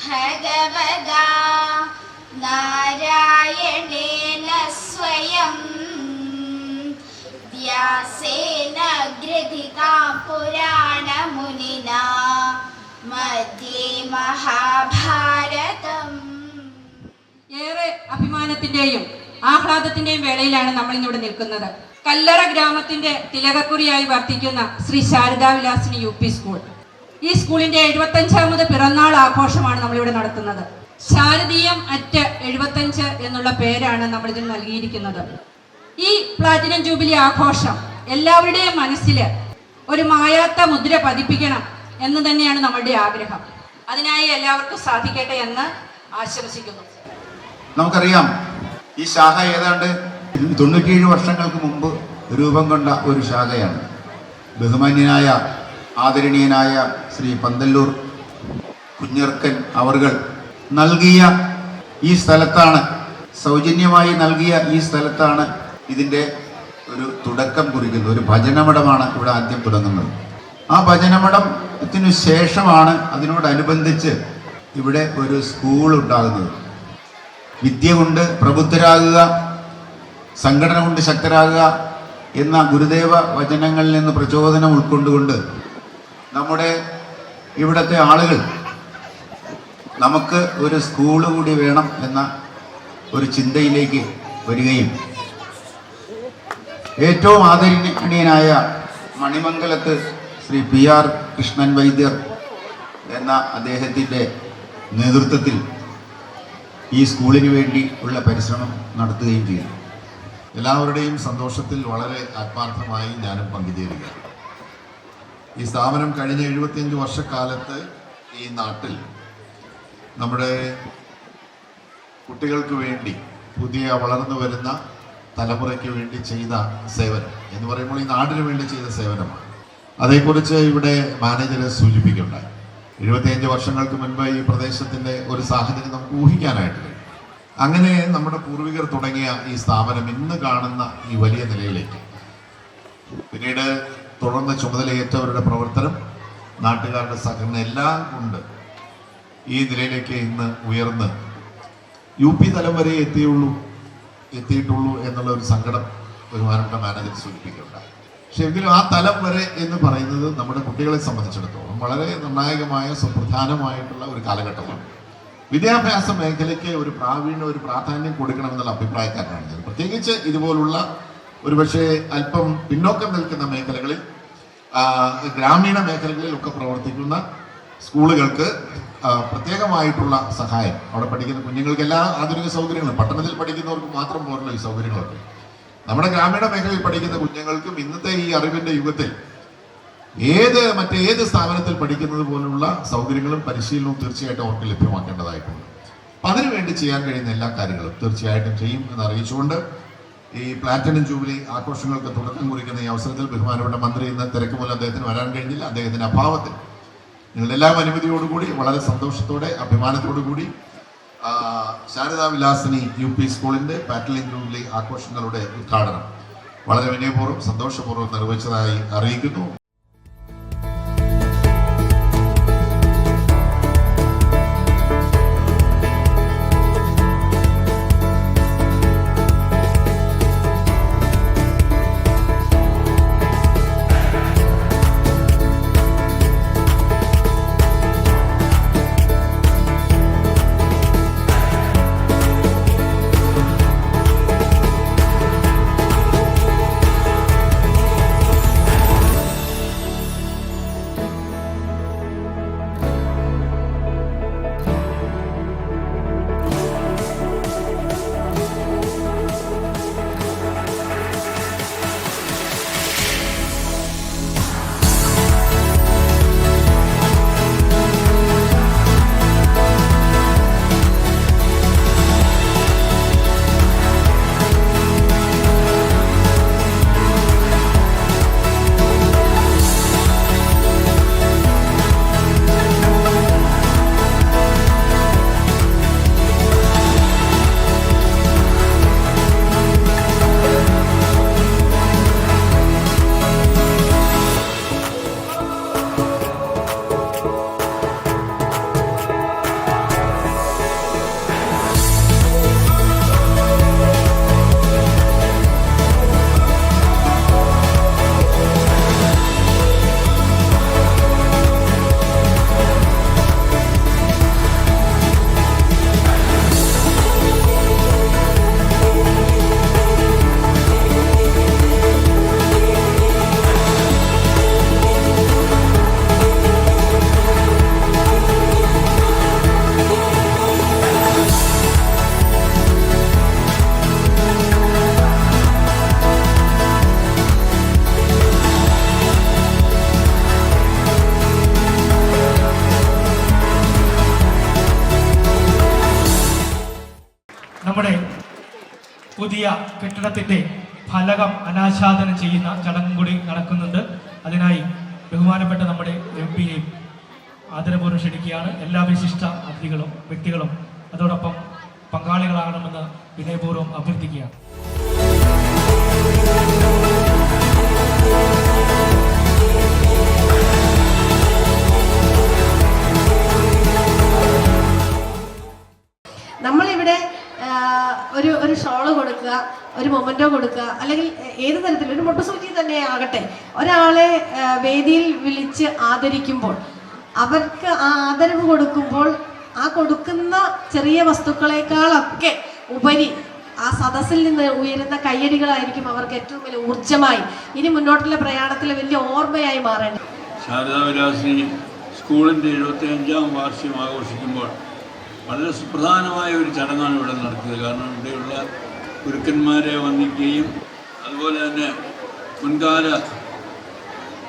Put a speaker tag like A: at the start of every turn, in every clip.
A: ഭഗവതാ നാരായണേന സ്വയം വ്യാസേന ഗ്രഥിതാം പുരാണമുനിനാ മധ്യേ മഹാഭാരതം.
B: ഏറെ അഭിമാനത്തിന്റെയും ആഹ്ലാദത്തിന്റെയും വേളയിലാണ് നമ്മൾ ഇന്നിവിടെ നിൽക്കുന്നത്. കല്ലറ ഗ്രാമത്തിന്റെ തിലകക്കുറിയായി വർത്തിക്കുന്ന ശ്രീ ശാരദാവിലാസിനി യു പി സ്കൂൾ. ഈ സ്കൂളിന്റെ 75ാമത് പിറന്നാൾ ആഘോഷമാണ് നമ്മളിവിടെ നടത്തുന്നത്. ശാരദീയം അറ്റ് 75 എന്നുള്ള പേരാണ് നമ്മൾ ഇതിന് നൽകിയിരിക്കുന്നത്. ഈ പ്ലാറ്റിനം ജൂബിലി ആഘോഷം എല്ലാവരുടെയും മനസ്സിൽ ഒരു മായാത്ത മുദ്ര പതിപ്പിക്കണം എന്ന് തന്നെയാണ് നമ്മളുടെ ആഗ്രഹം. അതിനായി എല്ലാവർക്കും സാധിക്കട്ടെ എന്ന് ആശംസിക്കുന്നു.
C: നമുക്കറിയാം, ഈ ശാഖ ഏതാണ്ട് 97 വർഷങ്ങൾക്ക് മുമ്പ് രൂപം കൊണ്ട ഒരു ശാഖയാണ്. ബഹുമാന്യനായ ആദരണീയനായ ശ്രീ പന്തല്ലൂർ കുഞ്ഞർക്കൻ അവർകൾ നൽകിയ ഈ സ്ഥലത്താണ്, സൗജന്യമായി നൽകിയ ഈ സ്ഥലത്താണ് ഇതിൻ്റെ ഒരു തുടക്കം കുറിക്കുന്നത്. ഒരു ഭജനമഠമാണ് ഇവിടെ ആദ്യം തുടങ്ങുന്നത്. ആ ഭജനമഠത്തിനു ശേഷമാണ് അതിനോടനുബന്ധിച്ച് ഇവിടെ ഒരു സ്കൂൾ ഉണ്ടാകുന്നത്. വിദ്യ കൊണ്ട് പ്രബുദ്ധരാകുക, സംഘടന കൊണ്ട് ശക്തരാകുക എന്ന ഗുരുദേവ വചനങ്ങളിൽ നിന്ന് പ്രചോദനം ഉൾക്കൊണ്ടുകൊണ്ട് നമ്മുടെ ഇവിടുത്തെ ആളുകൾ നമുക്ക് ഒരു സ്കൂൾ കൂടി വേണം എന്ന ഒരു ചിന്തയിലേക്ക് വരികയും ഏറ്റവും ആദരണീയനായ മണിമംഗലത്ത് ശ്രീ PR കൃഷ്ണൻ വൈദ്യർ എന്ന അദ്ദേഹത്തിൻ്റെ നേതൃത്വത്തിൽ ഈ സ്കൂളിന് വേണ്ടി ഉള്ള പരിശ്രമം നടത്തുകയും ചെയ്തു.
D: എല്ലാവരുടെയും സന്തോഷത്തിൽ വളരെ ആത്മാർത്ഥമായി ഞാനും പങ്കുചേരുകയാണ്. ഈ സ്ഥാപനം കഴിഞ്ഞ 75 വർഷക്കാലത്ത് ഈ നാട്ടിൽ നമ്മുടെ കുട്ടികൾക്ക് വേണ്ടി, പുതിയ വളർന്നു വരുന്ന തലമുറയ്ക്ക് വേണ്ടി ചെയ്ത സേവനം എന്ന് പറയുമ്പോൾ ഈ നാടിന് വേണ്ടി ചെയ്ത സേവനമാണ്. അതേക്കുറിച്ച് ഇവിടെ മാനേജർ സൂചിപ്പിക്കുകയുണ്ടായി. 75 വർഷങ്ങൾക്ക് മുൻപ് ഈ പ്രദേശത്തിൻ്റെ ഒരു സാഹചര്യം നമുക്ക് ഊഹിക്കാനായിട്ട് കഴിയും. അങ്ങനെ നമ്മുടെ പൂർവികർ തുടങ്ങിയ ഈ സ്ഥാപനം ഇന്ന് കാണുന്ന ഈ വലിയ നിലയിലേക്ക്, പിന്നീട് തുടർന്ന് ചുമതലയേറ്റവരുടെ പ്രവർത്തനം, നാട്ടുകാരുടെ സഹകരണം എല്ലാം കൊണ്ട് ഈ നിലയിലേക്ക് ഇന്ന് ഉയർന്ന് UP തലം വരെ എത്തിയിട്ടുള്ളൂ എന്നുള്ള ഒരു സങ്കടം ബഹുമാനപ്പെട്ട മാനേജർ സൂചിപ്പിക്കുകയുണ്ടായി. പക്ഷെ എങ്കിലും ആ തലം വരെ എന്ന് പറയുന്നത് നമ്മുടെ കുട്ടികളെ സംബന്ധിച്ചിടത്തോളം വളരെ നിർണായകമായ സുപ്രധാനമായിട്ടുള്ള ഒരു കാലഘട്ടമാണ്. വിദ്യാഭ്യാസ മേഖലയ്ക്ക് ഒരു പ്രാവീണ്യം, ഒരു പ്രാധാന്യം കൊടുക്കണമെന്നുള്ള അഭിപ്രായക്കാരനാണ് ഞാൻ. പ്രത്യേകിച്ച് ഇതുപോലുള്ള ഒരുപക്ഷെ അല്പം പിന്നോക്കം നിൽക്കുന്ന മേഖലകളിൽ, ഗ്രാമീണ മേഖലകളിൽ ഒക്കെ പ്രവർത്തിക്കുന്ന സ്കൂളുകൾക്ക് പ്രത്യേകമായിട്ടുള്ള സഹായം, അവിടെ പഠിക്കുന്ന കുഞ്ഞുങ്ങൾക്ക് എല്ലാ ആധുനിക സൗകര്യങ്ങളും, പട്ടണത്തിൽ പഠിക്കുന്നവർക്ക് മാത്രം പോലുള്ള ഈ സൗകര്യങ്ങളൊക്കെ നമ്മുടെ ഗ്രാമീണ മേഖലയിൽ പഠിക്കുന്ന കുഞ്ഞുങ്ങൾക്കും ഇന്നത്തെ ഈ അറിവിൻ്റെ യുഗത്തിൽ മറ്റേത് സ്ഥാപനത്തിൽ പഠിക്കുന്നത് പോലുള്ള സൗകര്യങ്ങളും പരിശീലനവും തീർച്ചയായിട്ടും അവർക്ക് ലഭ്യമാക്കേണ്ടതായിട്ടുണ്ട്. അപ്പം അതിനുവേണ്ടി ചെയ്യാൻ കഴിയുന്ന എല്ലാ കാര്യങ്ങളും തീർച്ചയായിട്ടും ചെയ്യും എന്ന് അറിയിച്ചുകൊണ്ട് ഈ പ്ലാറ്റിനം ജൂബിലി ആഘോഷങ്ങൾക്ക് തുടക്കം കുറിക്കുന്ന ഈ അവസരത്തിൽ ബഹുമാനപ്പെട്ട മന്ത്രി ഇന്ന് തിരക്ക് മൂലം അദ്ദേഹത്തിന് വരാൻ കഴിഞ്ഞില്ല. അദ്ദേഹത്തിൻ്റെ അഭാവത്തിൽ നിങ്ങളുടെ എല്ലാം അനുമതിയോടുകൂടി വളരെ സന്തോഷത്തോടെ അഭിമാനത്തോടു കൂടി ശാരദാവിലാസിനി UP സ്കൂളിൻ്റെ പ്ലാറ്റിനം ജൂബിലി ആഘോഷങ്ങളുടെ ഉദ്ഘാടനം വളരെ വിനയപൂർവ്വം സന്തോഷപൂർവ്വം നിർവഹിച്ചതായി അറിയിക്കുന്നു.
E: നമ്മുടെ പുതിയ കെട്ടിടത്തിൻ്റെ ഫലകം അനാച്ഛാദനം ചെയ്യുന്ന ചടങ്ങും കൂടി നടക്കുന്നുണ്ട്. അതിനായി ബഹുമാനപ്പെട്ട നമ്മുടെ MP-യെയും ആദരപൂർവ്വം ക്ഷണിക്കുകയാണ്. എല്ലാ വിശിഷ്ട അതിഥികളും വ്യക്തികളും അതോടൊപ്പം പങ്കാളികളാകണമെന്ന് വിനയപൂർവ്വം അഭ്യർത്ഥിക്കുകയാണ്.
F: നമ്മളിവിടെ ഒരു ഷോള് കൊടുക്കുക, ഒരു മൊമെന്റോ കൊടുക്കുക, അല്ലെങ്കിൽ ഏത് തരത്തിലും ഒരു മുട്ടുസൂചി തന്നെ ആകട്ടെ, ഒരാളെ വേദിയിൽ വിളിച്ച് ആദരിക്കുമ്പോൾ അവർക്ക് ആ ആദരവ് കൊടുക്കുമ്പോൾ ആ കൊടുക്കുന്ന ചെറിയ വസ്തുക്കളെക്കാളൊക്കെ ഉപരി ആ സദസ്സിൽ നിന്ന് ഉയരുന്ന കയ്യടികളായിരിക്കും അവർക്ക് ഏറ്റവും വലിയ ഊർജ്ജമായി ഇനി മുന്നോട്ടുള്ള പ്രയാണത്തിൽ വലിയ ഓർമ്മയായി മാറേണ്ടത്.
G: ശാരദാ വിലാസിനി സ്കൂളിൻ്റെ 75-ാം വാർഷികം ആഘോഷിക്കുമ്പോൾ വളരെ സുപ്രധാനമായ ഒരു ചടങ്ങാണ് ഇവിടെ നടത്തിയത്. കാരണം ഇവിടെയുള്ള ഗുരുക്കന്മാരെ വന്ദിക്കുകയും അതുപോലെ തന്നെ മുൻകാല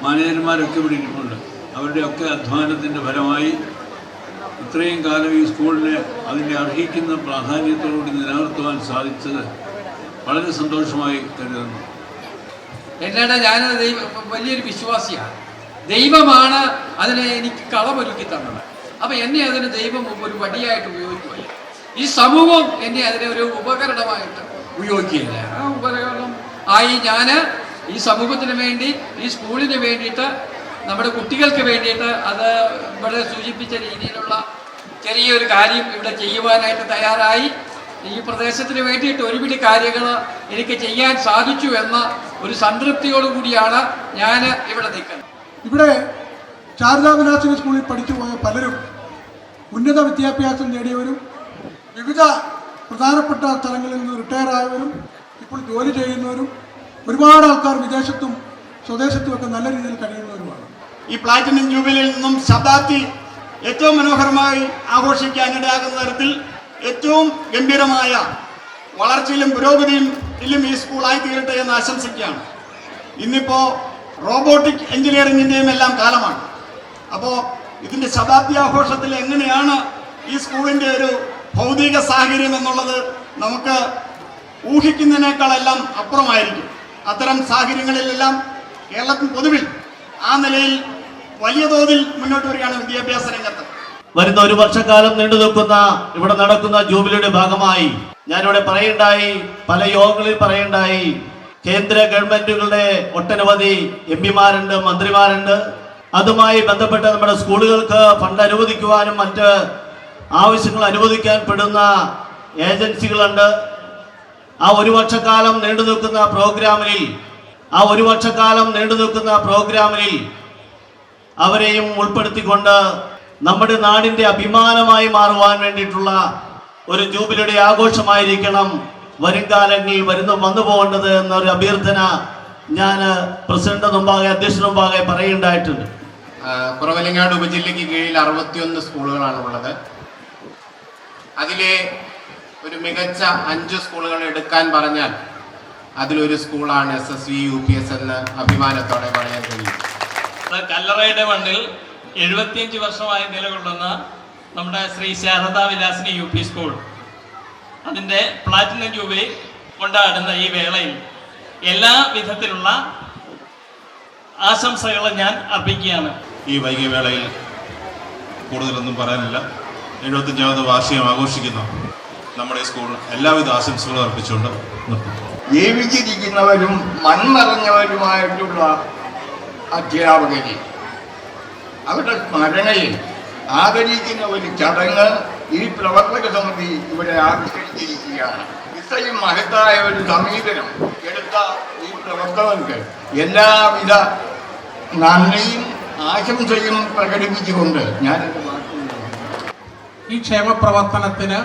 G: മാനേജർമാരൊക്കെ ഇവിടെ ഇരിപ്പുണ്ട്. അവരുടെയൊക്കെ അധ്വാനത്തിൻ്റെ ഫലമായി ഇത്രയും കാലം ഈ സ്കൂളിനെ അതിൻ്റെ അർഹിക്കുന്ന പ്രാധാന്യത്തോടുകൂടി നിലനിർത്തുവാൻ സാധിച്ചത് വളരെ സന്തോഷമായി കരുതുന്നു.
H: എന്നേട്ടാ ഞാനത് വലിയൊരു വിശ്വാസിയാണ്. ദൈവമാണ് അതിനെ എനിക്ക് കളമൊരുക്കി തന്നത്. അപ്പം എന്നെ അതിന് ദൈവം ഒരു വടിയായിട്ട് ഉപയോഗിക്കുകയില്ല. ഈ സമൂഹം എന്നെ അതിനെ ഒരു ഉപകരണമായിട്ട് ഉപയോഗിക്കുകയില്ല. ആ ഉപകരണം ആയി ഞാൻ ഈ സമൂഹത്തിന് വേണ്ടി, ഈ സ്കൂളിന് വേണ്ടിയിട്ട്, നമ്മുടെ കുട്ടികൾക്ക് വേണ്ടിയിട്ട് അത് ഇവിടെ സൂചിപ്പിച്ച രീതിയിലുള്ള ചെറിയൊരു കാര്യം ഇവിടെ ചെയ്യുവാനായിട്ട് തയ്യാറായി. ഈ പ്രദേശത്തിന് വേണ്ടിയിട്ട് ഒരുപിടി കാര്യങ്ങൾ എനിക്ക് ചെയ്യാൻ സാധിച്ചു എന്ന ഒരു സംതൃപ്തിയോടുകൂടിയാണ് ഞാൻ ഇവിടെ നിൽക്കുന്നത്.
I: ഇവിടെ ശാരദാ വിലാസിനി സ്കൂളിൽ പഠിച്ചു പോയ പലരും ഉന്നത വിദ്യാഭ്യാസം നേടിയവരും വിവിധ പ്രധാനപ്പെട്ട സ്ഥലങ്ങളിൽ നിന്ന് റിട്ടയർ ആയവരും ഇപ്പോൾ ജോലി ചെയ്യുന്നവരും ഒരുപാട് ആൾക്കാർ വിദേശത്തും സ്വദേശത്തുമൊക്കെ നല്ല രീതിയിൽ കഴിയുന്നവരുമാണ്.
J: ഈ പ്ലാറ്റിനം ജൂബിലിയിൽ നിന്നും ശതാബ്ദി ഏറ്റവും മനോഹരമായി ആഘോഷിക്കാനിടയാകുന്ന തരത്തിൽ ഏറ്റവും ഗംഭീരമായ വളർച്ചയിലും പുരോഗതിയിലും ഈ സ്കൂളായി തീരട്ടെ എന്ന് ആശംസിക്കുകയാണ്. ഇന്നിപ്പോൾ റോബോട്ടിക് എഞ്ചിനീയറിങ്ങിൻ്റെയും എല്ലാം കാലമാണ്. അപ്പോൾ ഇതിൻ്റെ ശതാബ്ദി ആഘോഷത്തിൽ എങ്ങനെയാണ് ഈ സ്കൂളിൻ്റെ ഒരു ഭൗതിക സാഹചര്യം എന്നുള്ളത് നമുക്ക് ഊഹിക്കുന്നതിനേക്കാളെല്ലാം അപ്പുറമായിരിക്കും. അത്തരം സാഹചര്യങ്ങളിലെല്ലാം കേരളത്തിൽ പൊതുവിൽ ആ നിലയിൽ വലിയ തോതിൽ മുന്നോട്ട് വരികയാണ് വിദ്യാഭ്യാസ രംഗത്ത്.
K: വരുന്ന ഒരു വർഷക്കാലം നീണ്ടു നിൽക്കുന്ന ഇവിടെ നടക്കുന്ന ജൂബിലിയുടെ ഭാഗമായി ഞാനിവിടെ പറയണ്ടായി, പല യോഗങ്ങളിൽ പറയണ്ടായി, കേന്ദ്ര ഗവൺമെന്റുകളുടെ ഒട്ടനവധി MP-മാരുണ്ട്, മന്ത്രിമാരുണ്ട്. അതുമായി ബന്ധപ്പെട്ട് നമ്മുടെ സ്കൂളുകൾക്ക് ഫണ്ട് അനുവദിക്കുവാനും മറ്റ് ആവശ്യങ്ങൾ അനുവദിക്കാൻ പെടുന്ന ഏജൻസികളുണ്ട്. ആ ഒരു വർഷക്കാലം നീണ്ടു നിൽക്കുന്ന പ്രോഗ്രാമിൽ അവരെയും ഉൾപ്പെടുത്തിക്കൊണ്ട് നമ്മുടെ നാടിൻ്റെ അഭിമാനമായി മാറുവാൻ വേണ്ടിയിട്ടുള്ള ഒരു ജൂബിലിയുടെ ആഘോഷമായിരിക്കണം വരും കാലങ്ങളിൽ വന്നു പോകേണ്ടത് എന്നൊരു അഭ്യർത്ഥന ഞാൻ പ്രസിഡന്റ് മുമ്പാകെ, അധ്യക്ഷന് മുമ്പാകെ പറയുണ്ടായിട്ടുണ്ട്.
L: കുറവലങ്ങാട് ഉപജില്ലയ്ക്ക് കീഴിൽ 61 സ്കൂളുകളാണ് ഉള്ളത്. അതിലെ ഒരു മികച്ച 5 സ്കൂളുകൾ എടുക്കാൻ പറഞ്ഞാൽ അതിലൊരു സ്കൂളാണ് SSV UPS എന്ന് അഭിമാനത്തോടെ പറയാൻ കഴിയും.
E: കല്ലറയുടെ മണ്ണിൽ 75 വർഷമായി നിലകൊള്ളുന്ന നമ്മുടെ ശ്രീ ശാരദാ വിലാസിനി UP സ്കൂൾ അതിൻ്റെ പ്ലാറ്റിനം ജൂബിലി കൊണ്ടാടുന്ന ഈ വേളയിൽ എല്ലാ വിധത്തിലുള്ള ആശംസകളും ഞാൻ അർപ്പിക്കുകയാണ്.
D: ഈ വൈകിയ വേളയിൽ കൂടുതലൊന്നും പറയാനില്ല. 75ാമത് വാർഷികം ആഘോഷിക്കുന്ന നമ്മുടെ സ്കൂൾ എല്ലാവിധ ആശംസകളും അർപ്പിച്ചുകൊണ്ട് നിർത്തുന്നു.
J: ജീവിച്ചിരിക്കുന്നവരും മൺമറഞ്ഞവരുമായിട്ടുള്ള അധ്യാപകരെ അവരുടെ സ്മരണയിൽ ആദരിക്കുന്ന ഒരു ചടങ്ങ് ഈ പ്രവർത്തക സമിതി ഇവിടെ ആവിഷ്കരിച്ചിരിക്കുകയാണ്. ഇത്രയും മഹത്തായ ഒരു സമീപനം എടുത്ത ഈ പ്രവർത്തകർക്ക് എല്ലാവിധ നന്ദിയും ആശംസയും പ്രകടിപ്പിച്ചുകൊണ്ട് ഞാനെൻ്റെ
I: ഈ ക്ഷേമപ്രവർത്തനത്തിന്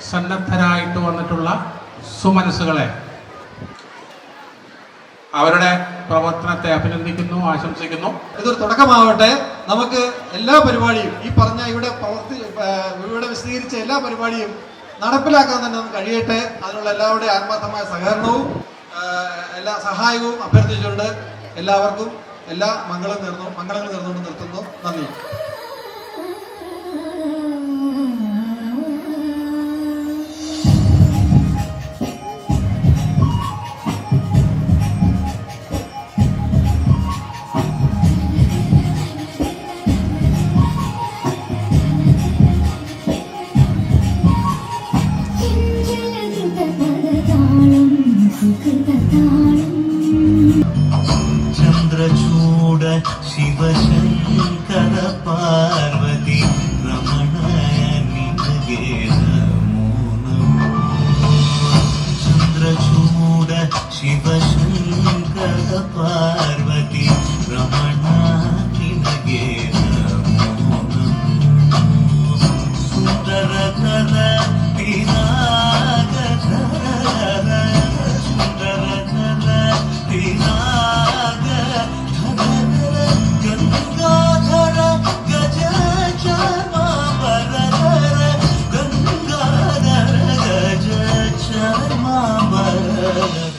I: സന്നദ്ധരായിട്ട് വന്നിട്ടുള്ള സുമനസ്സുകളെ അവരുടെ പ്രവർത്തനത്തെ അഭിനന്ദിക്കുന്നു, ആശംസിക്കുന്നു.
M: ഇതൊരു തുടക്കമാവട്ടെ. നമുക്ക് എല്ലാ പരിപാടിയും ഈ പറഞ്ഞ ഇവിടെ വിശദീകരിച്ച എല്ലാ പരിപാടിയും നടപ്പിലാക്കാൻ തന്നെ നമുക്ക് കഴിയട്ടെ. അതിനുള്ള എല്ലാവരുടെയും ആത്മാർത്ഥമായ സഹകരണവും എല്ലാ സഹായവും അഭ്യർത്ഥിച്ചുകൊണ്ട് എല്ലാവർക്കും എല്ലാ മംഗളങ്ങളും നേർന്നുകൊണ്ട് നിർത്തുന്നു. നന്ദി.
N: പീതാംബരനഗ